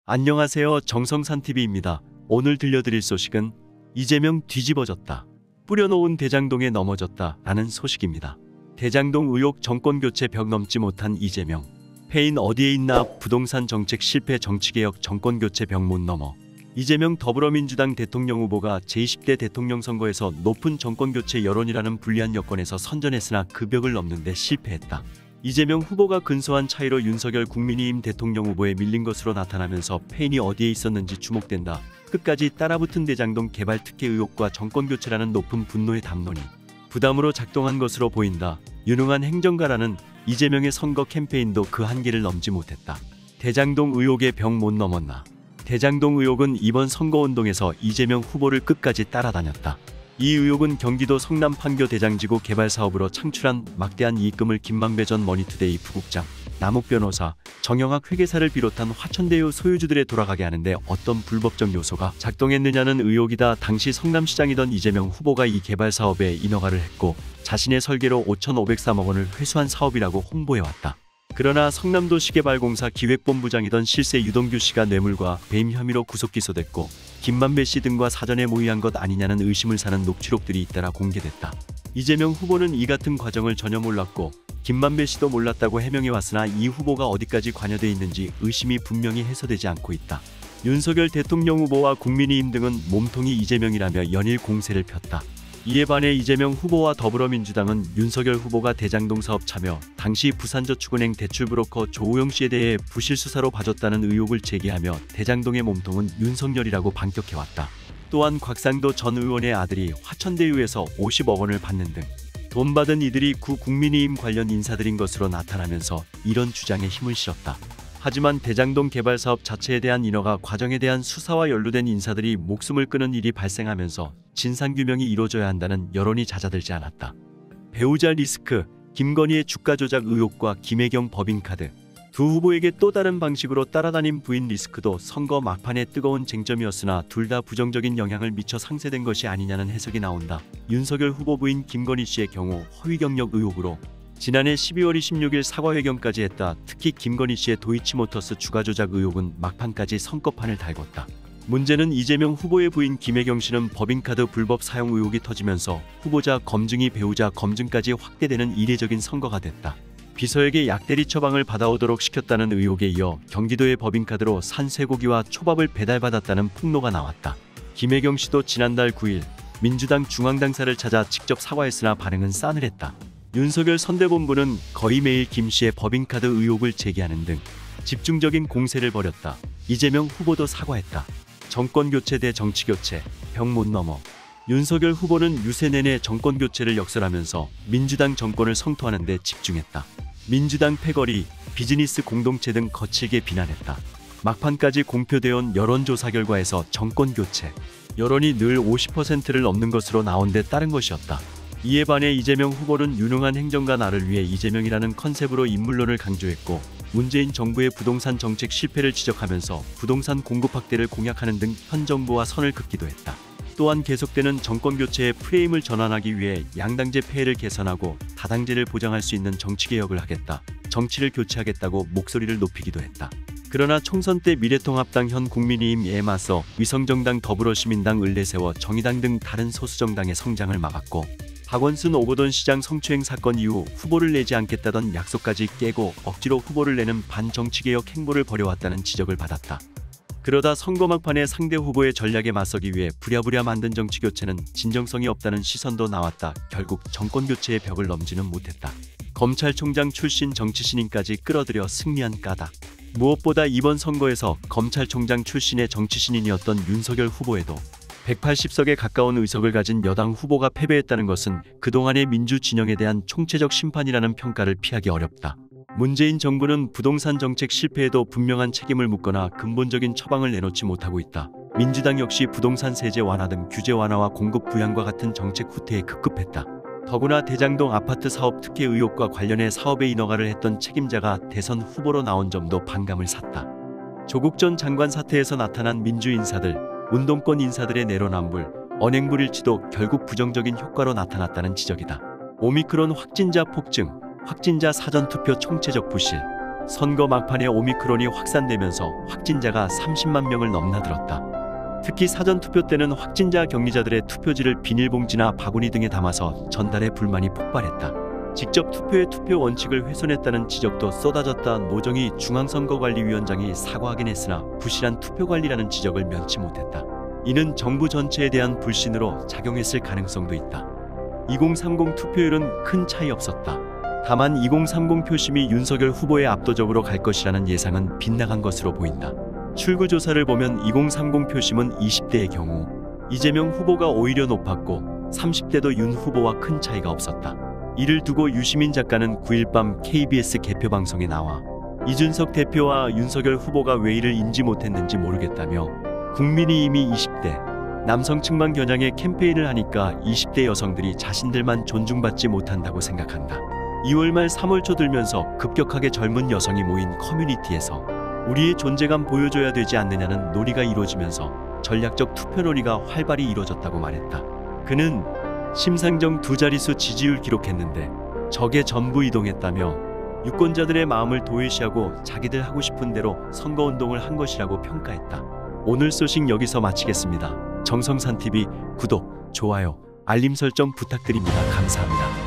안녕하세요. 정성산TV입니다. 오늘 들려드릴 소식은 이재명 뒤집어졌다. 뿌려놓은 대장동에 넘어졌다 라는 소식입니다. 대장동 의혹 정권교체 벽 넘지 못한 이재명. 패인 어디에 있나 부동산 정책 실패 정치개혁 정권교체 벽 못 넘어. 이재명 더불어민주당 대통령 후보가 제20대 대통령 선거에서 높은 정권교체 여론이라는 불리한 여건에서 선전했으나 그 벽을 넘는 데 실패했다. 이재명 후보가 근소한 차이로 윤석열 국민의힘 대통령 후보에 밀린 것으로 나타나면서 패인이 어디에 있었는지 주목된다. 끝까지 따라붙은 대장동 개발 특혜 의혹과 정권교체라는 높은 분노의 담론이 부담으로 작동한 것으로 보인다. 유능한 행정가라는 이재명의 선거 캠페인도 그 한계를 넘지 못했다. 대장동 의혹의 벽 못 넘었나. 대장동 의혹은 이번 선거운동에서 이재명 후보를 끝까지 따라다녔다. 이 의혹은 경기도 성남 판교 대장지구 개발 사업으로 창출한 막대한 이익금을 김만배 전 머니투데이 부국장, 남욱 변호사, 정영학 회계사를 비롯한 화천대유 소유주들에 돌아가게 하는데 어떤 불법적 요소가 작동했느냐는 의혹이다. 당시 성남시장이던 이재명 후보가 이 개발 사업에 인허가를 했고 자신의 설계로 5,503억 원을 회수한 사업이라고 홍보해왔다. 그러나 성남도시개발공사 기획본부장이던 실세 유동규 씨가 뇌물과 배임 혐의로 구속 기소됐고 김만배 씨 등과 사전에 모의한 것 아니냐는 의심을 사는 녹취록들이 잇따라 공개됐다. 이재명 후보는 이 같은 과정을 전혀 몰랐고 김만배 씨도 몰랐다고 해명해왔으나 이 후보가 어디까지 관여돼 있는지 의심이 분명히 해소되지 않고 있다. 윤석열 대통령 후보와 국민의힘 등은 몸통이 이재명이라며 연일 공세를 폈다. 이에 반해 이재명 후보와 더불어민주당은 윤석열 후보가 대장동 사업 참여, 당시 부산저축은행 대출브로커 조우영 씨에 대해 부실 수사로 봐줬다는 의혹을 제기하며 대장동의 몸통은 윤석열이라고 반격해왔다. 또한 곽상도 전 의원의 아들이 화천대유에서 50억 원을 받는 등 돈 받은 이들이 구 국민의힘 관련 인사들인 것으로 나타나면서 이런 주장에 힘을 실었다. 하지만 대장동 개발 사업 자체에 대한 인허가 과정에 대한 수사와 연루된 인사들이 목숨을 끊은 일이 발생하면서 진상규명이 이루어져야 한다는 여론이 잦아들지 않았다. 배우자 리스크, 김건희의 주가 조작 의혹과 김혜경 법인카드. 두 후보에게 또 다른 방식으로 따라다닌 부인 리스크도 선거 막판의 뜨거운 쟁점이었으나 둘 다 부정적인 영향을 미쳐 상쇄된 것이 아니냐는 해석이 나온다. 윤석열 후보 부인 김건희 씨의 경우 허위 경력 의혹으로 지난해 12월 26일 사과회견까지 했다. 특히 김건희 씨의 도이치모터스 주가 조작 의혹은 막판까지 선거판을 달궜다. 문제는 이재명 후보의 부인 김혜경 씨는 법인카드 불법 사용 의혹이 터지면서 후보자 검증이 배우자 검증까지 확대되는 이례적인 선거가 됐다. 비서에게 약대리 처방을 받아오도록 시켰다는 의혹에 이어 경기도의 법인카드로 산 쇠고기와 초밥을 배달받았다는 폭로가 나왔다. 김혜경 씨도 지난달 9일 민주당 중앙당사를 찾아 직접 사과했으나 반응은 싸늘했다. 윤석열 선대본부는 거의 매일 김 씨의 법인카드 의혹을 제기하는 등 집중적인 공세를 벌였다. 이재명 후보도 사과했다. 정권교체 대 정치교체, 벽 못 넘어. 윤석열 후보는 유세 내내 정권교체를 역설하면서 민주당 정권을 성토하는 데 집중했다. 민주당 패거리, 비즈니스 공동체 등 거칠게 비난했다. 막판까지 공표되어 온 여론조사 결과에서 정권교체, 여론이 늘 50%를 넘는 것으로 나온 데 따른 것이었다. 이에 반해 이재명 후보는 유능한 행정가 나를 위해 이재명이라는 컨셉으로 인물론을 강조했고 문재인 정부의 부동산 정책 실패를 지적하면서 부동산 공급 확대를 공약하는 등 현 정부와 선을 긋기도 했다. 또한 계속되는 정권교체의 프레임을 전환하기 위해 양당제 폐해를 개선하고 다당제를 보장할 수 있는 정치개혁을 하겠다. 정치를 교체하겠다고 목소리를 높이기도 했다. 그러나 총선 때 미래통합당 현 국민의힘에 맞서 위성정당 더불어시민당 을내세워 정의당 등 다른 소수정당의 성장을 막았고 박원순 오거돈 시장 성추행 사건 이후 후보를 내지 않겠다던 약속까지 깨고 억지로 후보를 내는 반정치개혁 행보를 벌여왔다는 지적을 받았다. 그러다 선거 막판에 상대 후보의 전략에 맞서기 위해 부랴부랴 만든 정치교체는 진정성이 없다는 시선도 나왔다. 결국 정권교체의 벽을 넘지는 못했다. 검찰총장 출신 정치신인까지 끌어들여 승리한 까닭. 무엇보다 이번 선거에서 검찰총장 출신의 정치신인이었던 윤석열 후보에도 180석에 가까운 의석을 가진 여당 후보가 패배했다는 것은 그동안의 민주진영에 대한 총체적 심판이라는 평가를 피하기 어렵다. 문재인 정부는 부동산 정책 실패에도 분명한 책임을 묻거나 근본적인 처방을 내놓지 못하고 있다. 민주당 역시 부동산 세제 완화 등 규제 완화와 공급 부양과 같은 정책 후퇴에 급급했다. 더구나 대장동 아파트 사업 특혜 의혹과 관련해 사업에 인허가를 했던 책임자가 대선 후보로 나온 점도 반감을 샀다. 조국 전 장관 사태에서 나타난 민주 인사들, 운동권 인사들의 내로남불, 언행불일치도 결국 부정적인 효과로 나타났다는 지적이다. 오미크론 확진자 폭증, 확진자 사전투표 총체적 부실, 선거 막판에 오미크론이 확산되면서 확진자가 30만 명을 넘나들었다. 특히 사전투표 때는 확진자 격리자들의 투표지를 비닐봉지나 바구니 등에 담아서 전달해 불만이 폭발했다. 직접 투표의 투표 원칙을 훼손했다는 지적도 쏟아졌다. 노정희 중앙선거관리위원장이 사과하긴 했으나 부실한 투표관리라는 지적을 면치 못했다. 이는 정부 전체에 대한 불신으로 작용했을 가능성도 있다. 2030 투표율은 큰 차이 없었다. 다만 2030 표심이 윤석열 후보에 압도적으로 갈 것이라는 예상은 빗나간 것으로 보인다. 출구조사를 보면 2030 표심은 20대의 경우 이재명 후보가 오히려 높았고 30대도 윤 후보와 큰 차이가 없었다. 이를 두고 유시민 작가는 9일 밤 KBS 개표 방송에 나와 이준석 대표와 윤석열 후보가 왜 이를 인지 못했는지 모르겠다며 국민이 이미 20대 남성 측만 겨냥해 캠페인을 하니까 20대 여성들이 자신들만 존중받지 못한다고 생각한다. 2월 말 3월 초 들면서 급격하게 젊은 여성이 모인 커뮤니티에서 우리의 존재감 보여줘야 되지 않느냐는 논의가 이루어지면서 전략적 투표 논의가 활발히 이루어졌다고 말했다. 그는 심상정 2자릿수 지지율 기록했는데 저게 전부 이동했다며 유권자들의 마음을 도외시하고 자기들 하고 싶은 대로 선거운동을 한 것이라고 평가했다. 오늘 소식 여기서 마치겠습니다. 정성산TV 구독, 좋아요, 알림 설정 부탁드립니다. 감사합니다.